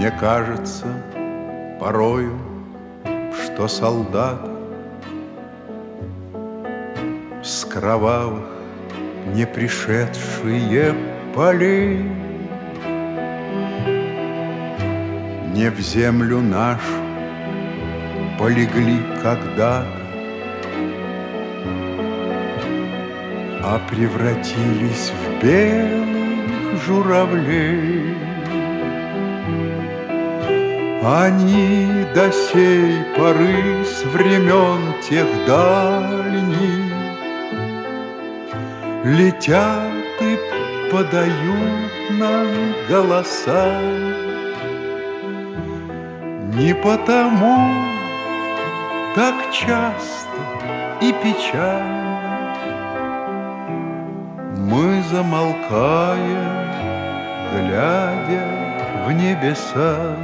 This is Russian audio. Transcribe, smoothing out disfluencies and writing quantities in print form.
Мне кажется порою, что солдат с кровавых не пришедшие полей не в землю нашу полегли когда-то, а превратились в белых журавлей. Они до сей поры с времен тех дальних летят и подают нам голоса. Не потому так часто и печально мы замолкаем, глядя в небеса.